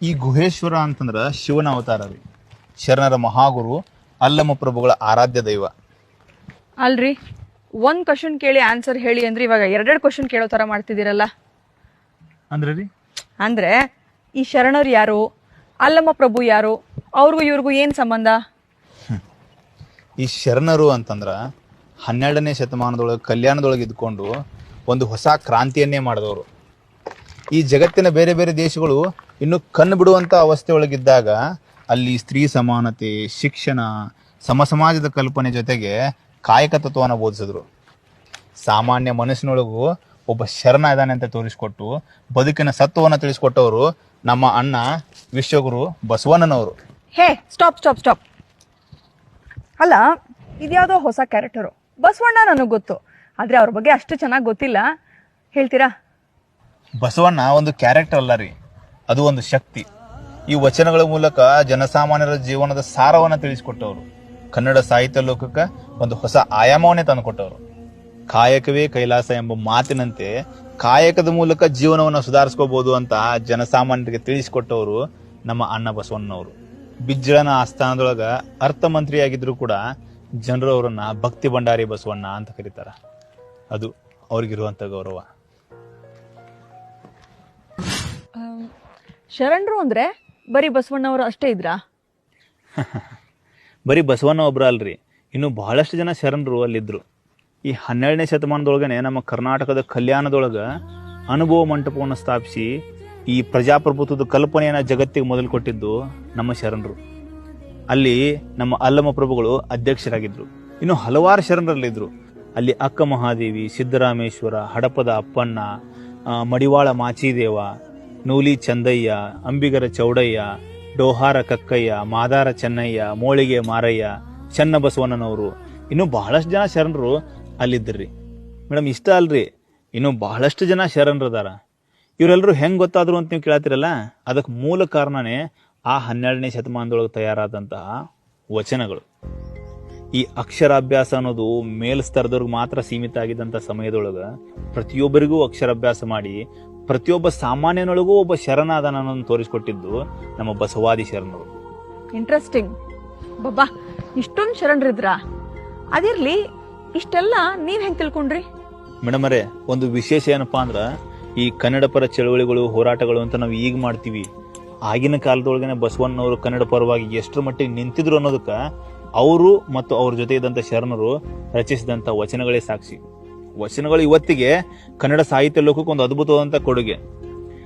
ಈ ಗುಹೇಶ್ವರ ಅಂತಂದ್ರೆ ಶಿವನ ಅವತಾರ ರೀ. ಶರಣರ ಮಹಾಗುರು, ಅಲ್ಲಮ ಪ್ರಭುಗಳ ಆರಾಧ್ಯ ದೈವ. ಅಲ್ರಿ, ಒಂದ್ ಕ್ವಶನ್ ಕೇಳಿ ಆನ್ಸರ್ ಹೇಳಿ ಅಂದ್ರೆ ಇವಾಗ ಎರಡೆರಡು ಕ್ವಶನ್ ಕೇಳೋ ತರ ಮಾಡ್ತಿದ್ದೀರಲ್ಲ. ಅಂದ್ರೆ ರೀ, ಅಂದ್ರೆ ಈ ಶರಣರು ಯಾರು, ಅಲ್ಲಮ ಪ್ರಭು ಯಾರು, ಅವ್ರಿಗೂ ಇವ್ರಿಗೂ ಏನ್ ಸಂಬಂಧ? ಈ ಶರಣರು ಅಂತಂದ್ರ 12ನೇ ಶತಮಾನದೊಳಗೆ ಕಲ್ಯಾಣದೊಳಗೆ ಇದ್ಕೊಂಡು ಒಂದು ಹೊಸ ಕ್ರಾಂತಿಯನ್ನೇ ಮಾಡಿದವರು. ಈ ಜಗತ್ತಿನ ಬೇರೆ ಬೇರೆ ದೇಶಗಳು ಇನ್ನು ಕಣ್ಣು ಬಿಡುವಂಥ ಅವಸ್ಥೆ ಒಳಗಿದ್ದಾಗ ಅಲ್ಲಿ ಸ್ತ್ರೀ ಸಮಾನತೆ, ಶಿಕ್ಷಣ, ಸಮಾಜದ ಕಲ್ಪನೆ ಜೊತೆಗೆ ಕಾಯಕ ತತ್ವವನ್ನು ಬೋಧಿಸಿದ್ರು. ಸಾಮಾನ್ಯ ಮನಸ್ಸಿನೊಳಗೂ ಒಬ್ಬ ಶರಣ ಇದ್ದಾನೆ ಅಂತ ತೋರಿಸ್ಕೊಟ್ಟು ಬದುಕಿನ ಸತ್ವವನ್ನು ತಿಳಿಸ್ಕೊಟ್ಟವರು ನಮ್ಮ ಅಣ್ಣ ವಿಶ್ವಗುರು ಬಸವಣ್ಣನವರು. ಹೇ, ಸ್ಟಾಪ್ ಸ್ಟಾಪ್ ಸ್ಟಾಪ್. ಅಲ್ಲ, ಇದ್ಯಾವುದೋ ಹೊಸ ಕ್ಯಾರೆಕ್ಟರು. ಬಸವಣ್ಣ ನನಗೆ ಗೊತ್ತು, ಆದ್ರೆ ಅವ್ರ ಬಗ್ಗೆ ಅಷ್ಟು ಚೆನ್ನಾಗಿ ಗೊತ್ತಿಲ್ಲ. ಹೇಳ್ತೀರಾ? ಬಸವಣ್ಣ ಒಂದು ಕ್ಯಾರೆಕ್ಟರ್ ಅಲ್ಲ ರೀ, ಅದು ಒಂದು ಶಕ್ತಿ. ಈ ವಚನಗಳ ಮೂಲಕ ಜನಸಾಮಾನ್ಯರ ಜೀವನದ ಸಾರವನ್ನು ತಿಳಿಸಿಕೊಟ್ಟವರು. ಕನ್ನಡ ಸಾಹಿತ್ಯ ಲೋಕಕ್ಕೆ ಒಂದು ಹೊಸ ಆಯಾಮವನ್ನೇ ತಂದುಕೊಟ್ಟವರು. ಕಾಯಕವೇ ಕೈಲಾಸ ಎಂಬ ಮಾತಿನಂತೆ ಕಾಯಕದ ಮೂಲಕ ಜೀವನವನ್ನು ಸುಧಾರಿಸ್ಕೋಬಹುದು ಅಂತ ಜನಸಾಮಾನ್ಯರಿಗೆ ತಿಳಿಸಿಕೊಟ್ಟವರು ನಮ್ಮ ಅಣ್ಣ ಬಸವಣ್ಣನವರು. ಬಿಜ್ಜಳನ ಆಸ್ಥಾನದೊಳಗ ಅರ್ಥಮಂತ್ರಿಯಾಗಿದ್ರು ಕೂಡ ಜನರು ಅವರನ್ನ ಭಕ್ತಿ ಭಂಡಾರಿ ಬಸವಣ್ಣ ಅಂತ ಕರೀತಾರ. ಅದು ಅವ್ರಿಗಿರುವಂತ ಗೌರವ. ಶರಣರು ಅಂದ್ರೆ ಬರೀ ಬಸವಣ್ಣವರು ಅಷ್ಟೇ ಇದ್ರಾ? ಬರೀ ಬಸವಣ್ಣ ಒಬ್ರ ಅಲ್ರಿ, ಇನ್ನು ಬಹಳಷ್ಟು ಜನ ಶರಣರು ಅಲ್ಲಿದ್ರು. ಈ 12ನೇ ಶತಮಾನದೊಳಗನೆ ನಮ್ಮ ಕರ್ನಾಟಕದ ಕಲ್ಯಾಣದೊಳಗ ಅನುಭವ ಮಂಟಪವನ್ನು ಸ್ಥಾಪಿಸಿ ಈ ಪ್ರಜಾಪ್ರಭುತ್ವದ ಕಲ್ಪನೆಯನ್ನ ಜಗತ್ತಿಗೆ ಮೊದಲು ಕೊಟ್ಟಿದ್ದು ನಮ್ಮ ಶರಣರು. ಅಲ್ಲಿ ನಮ್ಮ ಅಲ್ಲಮ ಪ್ರಭುಗಳು ಅಧ್ಯಕ್ಷರಾಗಿದ್ರು. ಇನ್ನು ಹಲವಾರು ಶರಣರಲ್ಲಿದ್ರು. ಅಲ್ಲಿ ಅಕ್ಕ ಮಹಾದೇವಿ, ಸಿದ್ದರಾಮೇಶ್ವರ, ಹಡಪದ ಅಪ್ಪಣ್ಣ, ಮಡಿವಾಳ ಮಾಚಿದೇವ, ನೂಲಿ ಚಂದಯ್ಯ, ಅಂಬಿಗರ ಚೌಡಯ್ಯ, ಡೋಹಾರ ಕಕ್ಕಯ್ಯ, ಮಾದಾರ ಚೆನ್ನಯ್ಯ, ಮೋಳಿಗೆ ಮಾರಯ್ಯ, ಚನ್ನ ಬಸವಣ್ಣನವರು, ಇನ್ನು ಬಹಳಷ್ಟು ಜನ ಶರಣರು ಅಲ್ಲಿದ್ದರ್ರಿ. ಮೇಡಮ್, ಇಷ್ಟ ಅಲ್ರಿ, ಇನ್ನು ಬಹಳಷ್ಟು ಜನ ಶರಣರದಾರ. ಇವರೆಲ್ಲರೂ ಹೆಂಗೆ ಗೊತ್ತಾದ್ರು ಅಂತ ನೀವು ಕೇಳ್ತಿರಲ್ಲ, ಅದಕ್ಕೆ ಮೂಲ ಕಾರಣನೇ ಆ 12ನೇ ಶತಮಾನದೊಳಗೆ ತಯಾರಾದಂತಹ ವಚನಗಳು. ಈ ಅಕ್ಷರಾಭ್ಯಾಸ ಅನ್ನೋದು ಮೇಲ್ಸ್ತರದವ್ರಿಗೆ ಮಾತ್ರ ಸೀಮಿತ ಆಗಿದ್ದಂಥ ಸಮಯದೊಳಗೆ ಪ್ರತಿಯೊಬ್ಬರಿಗೂ ಅಕ್ಷರಾಭ್ಯಾಸ ಮಾಡಿ ಪ್ರತಿಯೊಬ್ಬ ಸಾಮಾನ್ಯನೊಳಗೂ ಒಬ್ಬ ಶರಣ ಅದಾನ ಅನ್ನೋದನ್ನು ತೋರಿಸ್ಕೊಟ್ಟಿದ್ದು ನಮ್ಮ ಬಸವಾದಿ ಶರಣರು. ಇಂಟ್ರೆಸ್ಟಿಂಗ್. ಬಾಬಾ, ಇಷ್ಟೊಂದು ಶರಣರಿದ್ರ? ಅದಿರ್ಲಿ, ಇಷ್ಟೆಲ್ಲ ನೀವ್ ಹೆಂಗ್ ತಿಳ್ಕೊಂಡ್ರಿ? ಮೇಡಮ್ ಅವರೇ, ಒಂದು ವಿಶೇಷ ಏನಪ್ಪಾ ಅಂದ್ರ ಈ ಕನ್ನಡ ಪರ ಚಳವಳಿಗಳು, ಹೋರಾಟಗಳು ಅಂತ ನಾವು ಈಗ ಮಾಡ್ತೀವಿ. ಆಗಿನ ಕಾಲದೊಳಗನೆ ಬಸವಣ್ಣನವರು ಕನ್ನಡ ಪರವಾಗಿ ಎಷ್ಟರ ಮಟ್ಟಿಗೆ ನಿಂತಿದ್ರು ಅನ್ನೋದಕ್ಕೆ ಅವರು ಮತ್ತು ಅವ್ರ ಜೊತೆ ಇದ್ದಂಥ ಶರಣರು ರಚಿಸಿದಂಥ ವಚನಗಳೇ ಸಾಕ್ಷಿ. ವಚನಗಳು ಇವತ್ತಿಗೆ ಕನ್ನಡ ಸಾಹಿತ್ಯ ಲೋಕಕ್ಕೆ ಒಂದು ಅದ್ಭುತವಾದಂಥ ಕೊಡುಗೆ.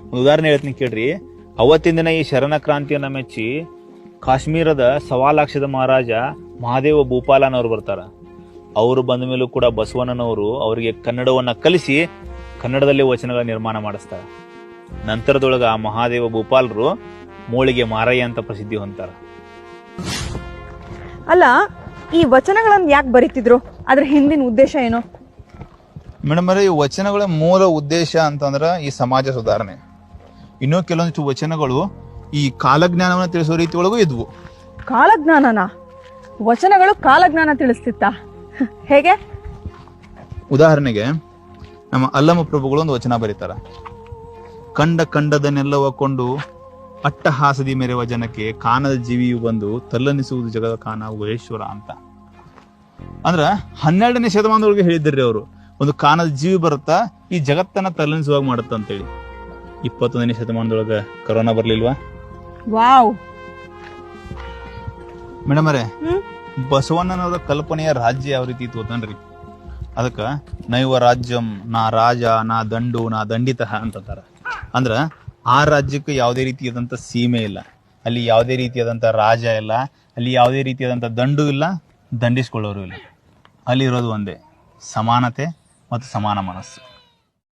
ಒಂದು ಉದಾಹರಣೆ ಹೇಳ್ತೀನಿ ಕೇಳ್ರಿ. ಅವತ್ತಿನ ದಿನ ಈ ಶರಣ ಕ್ರಾಂತಿಯನ್ನ ಮೆಚ್ಚಿ ಕಾಶ್ಮೀರದ ಸವಾಲಾಕ್ಷದ ಮಹಾರಾಜ ಮಹಾದೇವ ಭೂಪಾಲನವರು ಬರ್ತಾರ. ಅವರು ಬಂದ ಮೇಲೂ ಕೂಡ ಬಸವಣ್ಣನವರು ಅವರಿಗೆ ಕನ್ನಡವನ್ನ ಕಲಿಸಿ ಕನ್ನಡದಲ್ಲಿ ವಚನಗಳ ನಿರ್ಮಾಣ ಮಾಡಿಸ್ತಾರ. ನಂತರದೊಳಗ ಆ ಮಹಾದೇವ ಭೂಪಾಲರು ಮೋಳಿಗೆ ಮಾರಯ್ಯ ಅಂತ ಪ್ರಸಿದ್ಧಿ ಹೊಂತಾರ. ಅಲ್ಲ, ಈ ವಚನಗಳನ್ನ ಯಾಕೆ ಬರೀತಿದ್ರು? ಅದ್ರ ಹಿಂದಿನ ಉದ್ದೇಶ ಏನು? ಮೇಡಮ್, ಈ ವಚನಗಳ ಮೂಲ ಉದ್ದೇಶ ಅಂತಂದ್ರ ಈ ಸಮಾಜ ಸುಧಾರಣೆ. ಇನ್ನೂ ಕೆಲವೊಂದಿಷ್ಟು ವಚನಗಳು ಈ ಕಾಲಜ್ಞಾನವನ್ನು ತಿಳಿಸೋ ರೀತಿ ಒಳಗೂ ಇದ್ವು. ಕಾಲಜ್ಞಾನನ? ವಚನಗಳು ಕಾಲಜ್ಞಾನ ತಿಳಿಸ್ತಿತ್ತ? ಹೇಗೆ? ಉದಾಹರಣೆಗೆ ನಮ್ಮ ಅಲ್ಲಮ ಪ್ರಭುಗಳು ಒಂದು ವಚನ ಬರೀತಾರ. ಕಂಡದನ್ನೆಲ್ಲವ ಕೊಂಡು ಅಟ್ಟಹಾಸದಿ ಮೆರೆವ ಜನಕ್ಕೆ ಕಾನದ ಜೀವಿಯು ಬಂದು ತಲ್ಲನಿಸುವುದು ಜಗದ ಕಾನ ಗುಹೇಶ್ವರ ಅಂತ. ಅಂದ್ರ 12ನೇ ಶತಮಾನದೊಳಗೆ ಹೇಳಿದ್ರಿ ಅವರು, ಒಂದು ಕಾನದ ಜೀವಿ ಬರುತ್ತಾ ಈ ಜಗತ್ತನ್ನ ತಲ್ಲನಿಸುವಾಗ ಮಾಡುತ್ತ ಅಂತೇಳಿ. 21ನೇ ಶತಮಾನದೊಳಗ ಕರೋನಾ ಬರ್ಲಿಲ್ವಾ? ವಾವ್. ಮೇಡಮ್ ಅವರೇ, ಬಸವಣ್ಣನವರ ಕಲ್ಪನೆಯ ರಾಜ್ಯ ಯಾವ ರೀತಿ ಇತ್ತು ಗೊತ್ತನ್ರಿ? ಅದಕ್ಕ ನೈವ ರಾಜ್ಯಂ ನಾ ರಾಜ ನಾ ದಂಡು ನಾ ದಂಡಿತ ಅಂತಾರ. ಅಂದ್ರ ಆ ರಾಜ್ಯಕ್ಕೆ ಯಾವುದೇ ರೀತಿಯಾದಂಥ ಸೀಮೆ ಇಲ್ಲ, ಅಲ್ಲಿ ಯಾವುದೇ ರೀತಿಯಾದಂಥ ರಾಜ ಇಲ್ಲ, ಅಲ್ಲಿ ಯಾವುದೇ ರೀತಿಯಾದಂಥ ದಂಡು ಇಲ್ಲ, ದಂಡಿಸ್ಕೊಳ್ಳೋರು ಇಲ್ಲ. ಅಲ್ಲಿರೋದು ಒಂದೇ, ಸಮಾನತೆ ಮತ್ತು ಸಮಾನ ಮನಸ್ಸು.